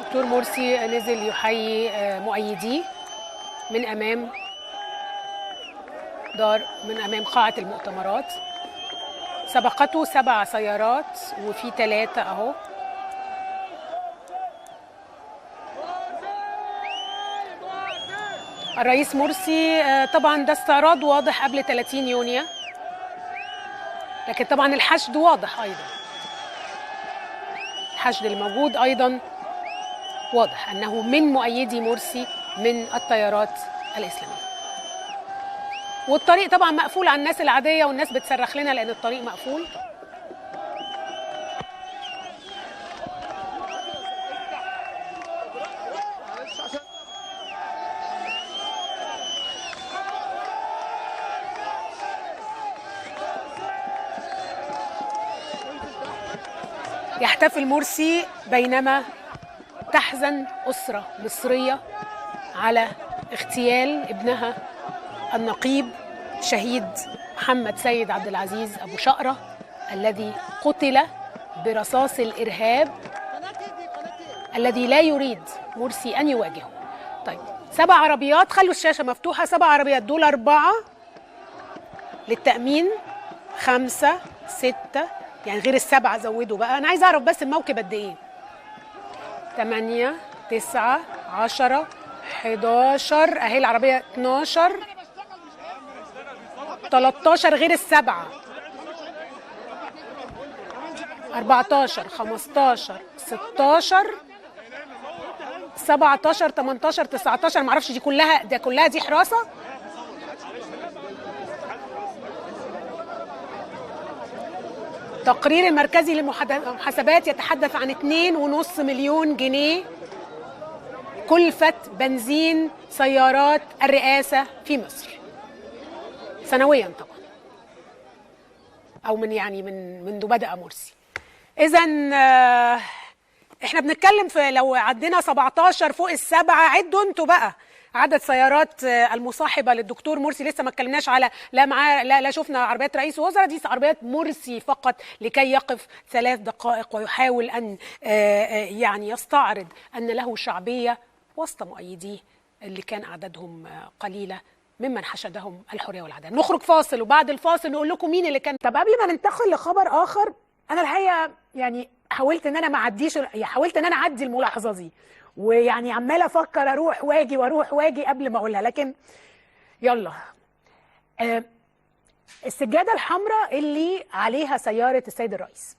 الدكتور مرسي نزل يحيي مؤيديه من أمام قاعة المؤتمرات. سبقته 7 سيارات وفي 3 أهو. الرئيس مرسي طبعا ده استعراض واضح قبل 30 يونيو، لكن طبعا الحشد واضح أيضا. الحشد الموجود أيضا واضح أنه من مؤيدي مرسي من التيارات الإسلامية. والطريق طبعا مقفول على الناس العادية، والناس بتصرخ لنا لأن الطريق مقفول. يحتفل مرسي بينما تحزن أسرة مصرية على اغتيال ابنها النقيب شهيد محمد سيد عبد العزيز أبو شقرة الذي قتل برصاص الإرهاب الذي لا يريد مرسي أن يواجهه. طيب 7 عربيات، خلوا الشاشة مفتوحة. 7 عربيات، دول 4 للتأمين، 5 6 يعني غير ال7 زودوا بقى. أنا عايز أعرف بس الموكب قد إيه. 8 9 10 11 أهي العربية، 12 13 غير ال7، 14 15 16 17 18 19 معرفش دي كلها دي حراسة. تقرير المركزي للمحاسبات يتحدث عن 2.5 مليون جنيه كلفة بنزين سيارات الرئاسة في مصر سنويا طبعا، أو منذ بدأ مرسي. إذن احنا بنتكلم في لو عدينا 17 فوق ال7، عدوا انتوا بقى عدد سيارات المصاحبه للدكتور مرسي. لسه ما اتكلمناش على لا شفنا عربيات رئيس وزراء، دي عربيات مرسي فقط لكي يقف 3 دقائق ويحاول ان يستعرض ان له شعبيه وسط مؤيديه اللي كان اعدادهم قليله ممن حشدهم الحريه والعداله. نخرج فاصل وبعد الفاصل نقول لكم مين اللي كان. طب قبل ما ننتقل لخبر اخر، انا الحقيقه حاولت ان انا ما اعديش، حاولت ان انا اعدي الملاحظه دي، عماله افكر اروح واجي قبل ما اقولها، لكن يلا. السجاده الحمراء اللي عليها سياره السيد الرئيس،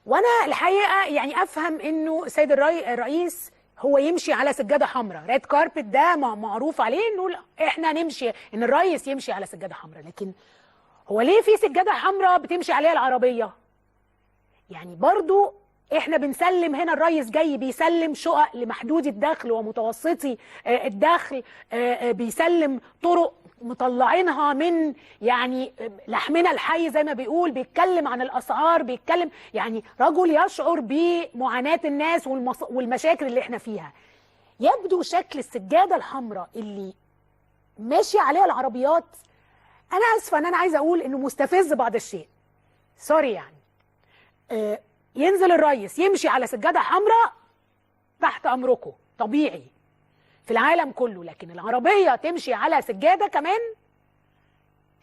وانا الحقيقه افهم انه السيد الرئيس هو يمشي على سجاده حمراء، ريد كاربت ده معروف عليه انه احنا نمشي، ان الرئيس يمشي على سجاده حمراء، لكن هو ليه في سجاده حمراء بتمشي عليها العربيه؟ برضو احنا بنسلم هنا، الرئيس جاي بيسلم شقق لمحدودي الدخل ومتوسطي الدخل، بيسلم طرق مطلعينها من لحمنا الحي زي ما بيقول، بيتكلم عن الاسعار، بيتكلم رجل يشعر بمعاناة الناس والمشاكل اللي احنا فيها. يبدو شكل السجادة الحمراء اللي ماشي عليها العربيات، انا اسفة ان انا عايزة اقول انه مستفز بعض الشيء، سوري ينزل الرئيس يمشي على سجادة حمراء تحت أمركم، طبيعي في العالم كله، لكن العربية تمشي على سجادة كمان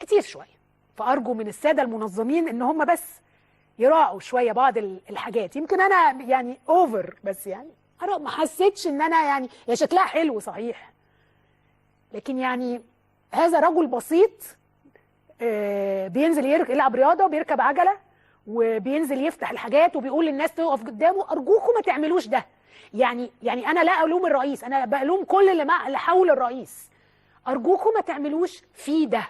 كتير شوية. فأرجو من السادة المنظمين إن هم بس يراعوا شوية بعض الحاجات. يمكن أنا أوفر، بس أنا ما حسيتش إن أنا هي شكلها حلو صحيح، لكن هذا رجل بسيط بينزل يلعب رياضة وبيركب عجلة وبينزل يفتح الحاجات وبيقول للناس تقف قدامه. ارجوكم ما تعملوش ده. انا لا الوم الرئيس، انا بلوم كل اللي حول الرئيس. ارجوكم ما تعملوش فيه ده،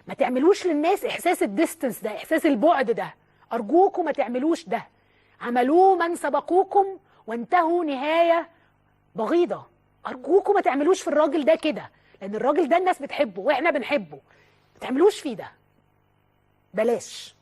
ما تعملوش للناس احساس الديستنس ده، احساس البعد ده. ارجوكم ما تعملوش ده. عملوه من سبقوكم وانتهوا نهايه بغيضه. ارجوكم ما تعملوش في الراجل ده كده، لان الراجل ده الناس بتحبه واحنا بنحبه. ما تعملوش فيه ده، بلاش.